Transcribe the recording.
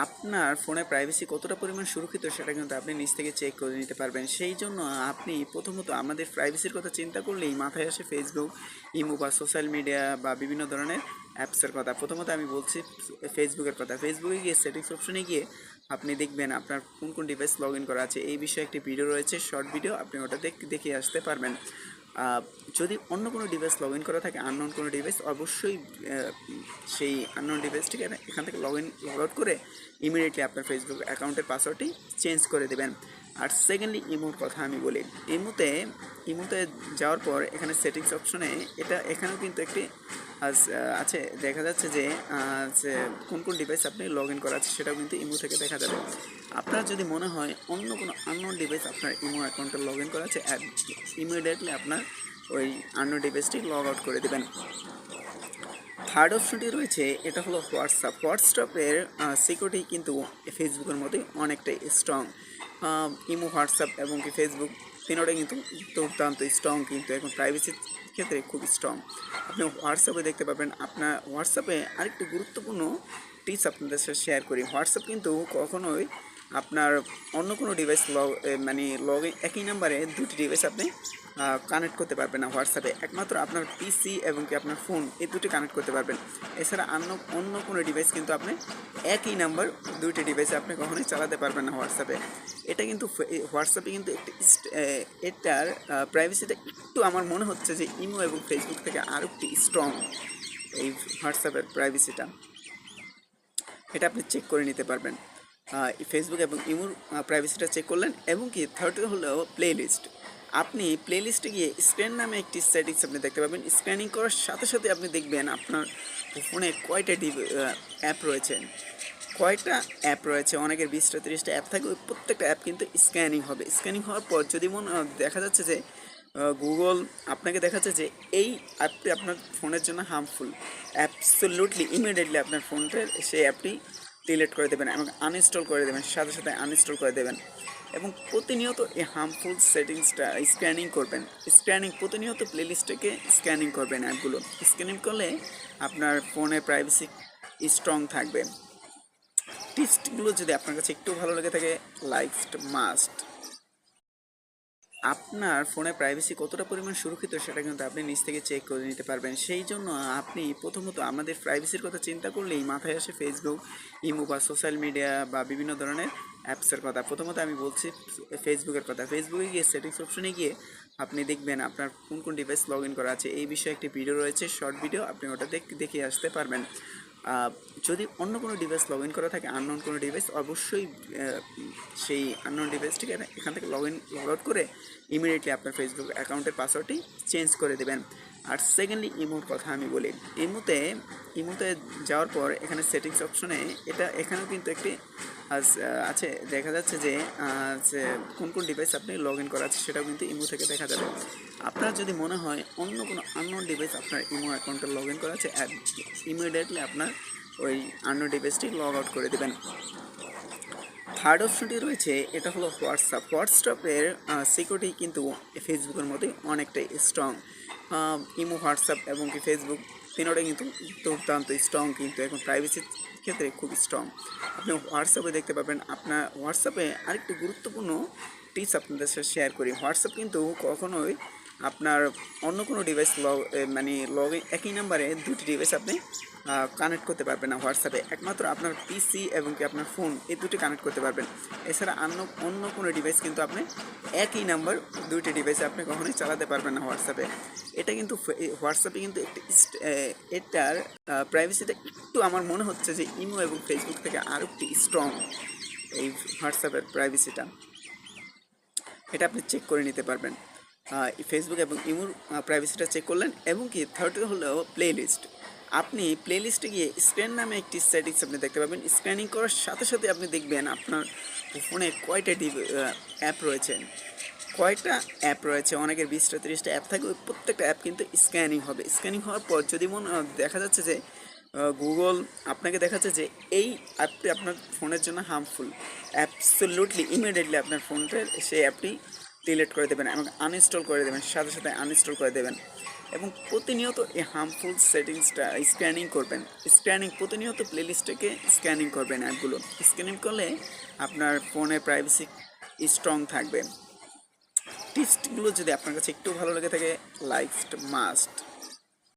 আপনার ফোনে প্রাইভেসি কতটা পরিমাণ সুরক্ষিত সেটা কিন্তু আপনি নিজ থেকে চেক করে নিতে পারবেন। সেই জন্য আপনি প্রথমত আমাদের প্রাইভেসির কথা চিন্তা করলেই মাথায় আসে ফেসবুক, ইমো বা সোশ্যাল মিডিয়া বা বিভিন্ন ধরনের অ্যাপসের কথা। প্রথমত আমি বলছি ফেসবুকের কথা। ফেসবুকে গিয়ে সেটিংস অপশনে গিয়ে আপনি দেখবেন আপনার কোন কোন ডিভাইস লগ ইন করা আছে। এই বিষয়ে একটি ভিডিও রয়েছে, শর্ট ভিডিও, আপনি ওটা দেখে আসতে পারবেন। যদি অন্য কোনো ডিভাইস লগ ইন করা থাকে, আননোন কোনো ডিভাইস, অবশ্যই সেই আননোন ডিভাইসটিকে এখান থেকে লগ আউট করে ইমিডিয়েটলি আপনার ফেসবুক অ্যাকাউন্টের পাসওয়ার্ডটি চেঞ্জ করে দেবেন। আর সেকেন্ডলি ইমোর কথা আমি বলি। ইমোতে যাওয়ার পর এখানে সেটিংস অপশনে এখানেও কিন্তু একটি আছে, দেখা যাচ্ছে যে কোন কোন ডিভাইস আপনি লগ ইন করা আছে সেটাও কিন্তু ইমো থেকে দেখা যাবে। আপনার যদি মনে হয় অন্য কোনো আননোন ডিভাইস আপনার ইমো অ্যাকাউন্টে লগ ইন করা আছে, ইমিডিয়েটলি আপনার ওই আননোন ডিভাইসটি লগ আউট করে দেবেন। থার্ড অপশনটি রয়েছে, এটা হলো হোয়াটসঅ্যাপের সিকিউরিটি কিন্তু ফেসবুকের মতোই অনেকটাই স্ট্রং। ইমো, হোয়াটসঅ্যাপ এবং কি ফেসবুক তিনোটাই কিন্তু দুর্দান্ত স্ট্রং, কিন্তু এখন প্রাইভেসির ক্ষেত্রে খুব স্ট্রং। আপনি হোয়াটসঅ্যাপে দেখতে পাবেন। আপনার হোয়াটসঅ্যাপে আরেকটি গুরুত্বপূর্ণ টিপস আপনাদের সাথে শেয়ার করি। হোয়াটসঅ্যাপ কিন্তু কখনোই আপনার অন্য কোনো ডিভাইস একই নাম্বারে দুটি ডিভাইস আপনি কানেক্ট করতে পারবেন না। হোয়াটসঅ্যাপে একমাত্র আপনার পিসি এবং কি আপনার ফোন, এই দুটি কানেক্ট করতে পারবেন। এছাড়া অন্য কোনো ডিভাইস কিন্তু আপনি একই নাম্বার দুইটি ডিভাইসে আপনি কখনোই চালাতে পারবেন না হোয়াটসঅ্যাপে। এটা কিন্তু হোয়াটসঅ্যাপে কিন্তু এটার প্রাইভেসিটা একটু আমার মনে হচ্ছে যে ইমো এবং ফেসবুক থেকে আরও একটু স্ট্রং এই হোয়াটসঅ্যাপের প্রাইভেসিটা। এটা আপনি চেক করে নিতে পারবেন। ফেসবুক এবং ইমোর প্রাইভেসিটা চেক করলেন। এবং কি থার্ড হলো প্লেলিস্ট। আপনি প্লেলিস্টে গিয়ে স্ক্যান নামে একটি সেটিংস আপনি দেখতে পাবেন। স্ক্যানিং করার সাথে সাথে আপনি দেখবেন আপনার ফোনে কয়টা অ্যাপ রয়েছে। অনেকের 20টা 30টা অ্যাপ থাকে, ওই প্রত্যেকটা অ্যাপ কিন্তু স্ক্যানিং হবে। স্ক্যানিং হওয়ার পর যদি দেখা যাচ্ছে যে গুগল আপনাকে দেখাচ্ছে যে এই অ্যাপটি আপনার ফোনের জন্য হার্মফুল, অ্যাবসলিউটলি ইমিডিয়েটলি আপনার ফোনটার সেই অ্যাপটি ডিলিট করে দেবেন এবং আনইনস্টল করে দেবেন, সাথে সাথে আনইনস্টল করে দেবেন। এবং প্রতিনিয়ত এই হার্মফুল সেটিংসটা স্ক্যানিং করবেন। প্রতিনিয়ত প্লেলিস্টটাকে স্ক্যানিং করবেন। অ্যাপগুলো স্ক্যানিং করলে আপনার ফোনের প্রাইভেসি স্ট্রং থাকবে। টিপসগুলো যদি আপনার কাছে একটু ভালো লেগে থাকে, লাইকস মাস্ট। আপনার ফোনে প্রাইভেসি কতটা পরিমাণ সুরক্ষিত সেটা কিন্তু আপনি নিজ থেকে চেক করে নিতে পারবেন। সেই জন্য আপনি প্রথমত আমাদের প্রাইভেসির কথা চিন্তা করলেই মাথায় আসে ফেসবুক, ইমো বা সোশ্যাল মিডিয়া বা বিভিন্ন ধরনের অ্যাপসের কথা। প্রথমত আমি বলছি ফেসবুকের কথা। ফেসবুকে গিয়ে সেটিংস অপশনে গিয়ে আপনি দেখবেন আপনার কোন কোন ডিভাইস লগ ইন করা আছে। এই বিষয়ে একটি ভিডিও রয়েছে, শর্ট ভিডিও, আপনি ওটা দেখে আসতে পারবেন। যদি অন্য কোনো ডিভাইস লগ ইন করা থাকে, আননোন কোনো ডিভাইস, অবশ্যই সেই আননোন ডিভাইসটিকে এখান থেকে লগ আউট করে ইমিডিয়েটলি আপনার ফেসবুক অ্যাকাউন্টের পাসওয়ার্ডটি চেঞ্জ করে দেবেন। আর সেকেন্ডলি ইমোর কথা আমি বলি। ইমোতে যাওয়ার পর এখানে সেটিংস অপশনে এখানেও কিন্তু একটি আছে, দেখা যাচ্ছে যে কোন কোন ডিভাইস আপনি লগ ইন করা আছে সেটাও কিন্তু ইমো থেকে দেখা যাবে। আপনার যদি মনে হয় অন্য কোনো আননোন ডিভাইস আপনার ইমো অ্যাকাউন্টে লগ ইন করা আছে, ইমিডিয়েটলি আপনার ওই আননোন ডিভাইসটি লগ আউট করে দেবেন। থার্ড অপশনটি রয়েছে, এটা হলো হোয়াটসঅ্যাপের সিকিউরিটি কিন্তু ফেসবুকের মতোই অনেকটাই স্ট্রং। ইমো, হোয়াটসঅ্যাপ এবং কি ফেসবুক তিনোটাই কিন্তু দুর্দান্ত স্ট্রং, কিন্তু এখন প্রাইভেসির ক্ষেত্রে খুব স্ট্রং। আপনি হোয়াটসঅ্যাপে দেখতে পাবেন। আপনার হোয়াটসঅ্যাপে আরেকটি গুরুত্বপূর্ণ টিপস আপনাদের সাথে শেয়ার করি। হোয়াটসঅ্যাপ কিন্তু কখনোই আপনার অন্য কোনো ডিভাইস একই নাম্বারে দুটি ডিভাইস আপনি কানেক্ট করতে পারবেন না। হোয়াটসঅ্যাপে একমাত্র আপনার পিসি এবং কি আপনার ফোন, এই দুটি কানেক্ট করতে পারবেন। এছাড়া অন্য কোনো ডিভাইস কিন্তু আপনি একই নাম্বার দুইটি ডিভাইসে আপনি কখনোই চালাতে পারবেন না হোয়াটসঅ্যাপে। এটা কিন্তু হোয়াটসঅ্যাপে কিন্তু এটার প্রাইভেসিটা একটু আমার মনে হচ্ছে যে ইমো এবং ফেসবুক থেকে আরও একটু স্ট্রং এই হোয়াটসঅ্যাপের প্রাইভেসিটা। এটা আপনি চেক করে নিতে পারবেন। ফেসবুক এবং ইমোর প্রাইভেসিটা চেক করলেন। এবং কি থার্ড হলো প্লেলিস্ট। আপনি প্লেলিস্টে গিয়ে স্ক্যান নামে একটি সেটিংস আপনি দেখতে পাবেন। স্ক্যানিং করার সাথে সাথে আপনি দেখবেন আপনার ফোনে কয়টা অ্যাপ রয়েছে। অনেকের 20টা 30টা অ্যাপ থাকে, ওই প্রত্যেকটা অ্যাপ কিন্তু স্ক্যানিং হবে। স্ক্যানিং হওয়ার পর যদি দেখা যাচ্ছে যে গুগল আপনাকে দেখাচ্ছে যে এই অ্যাপটি আপনার ফোনের জন্য হার্মফুল, অ্যাবসলিউটলি ইমিডিয়েটলি আপনার ফোনটার সেই অ্যাপটি ডিলিট করে দেবেন এবং আনইনস্টল করে দেবেন, সাথে সাথে আনইনস্টল করে দেবেন। এবং প্রতিনিয়ত এই হার্মফুল সেটিংসটা স্ক্যানিং করবেন। প্রতিনিয়ত প্লেলিস্টটাকে স্ক্যানিং করবেন, অ্যাপগুলো স্ক্যানিং করলে আপনার ফোনের প্রাইভেসি স্ট্রং থাকবে। টিপসগুলো যদি আপনার কাছে একটু ভালো লেগে থাকে, লাইকস মাস্ট।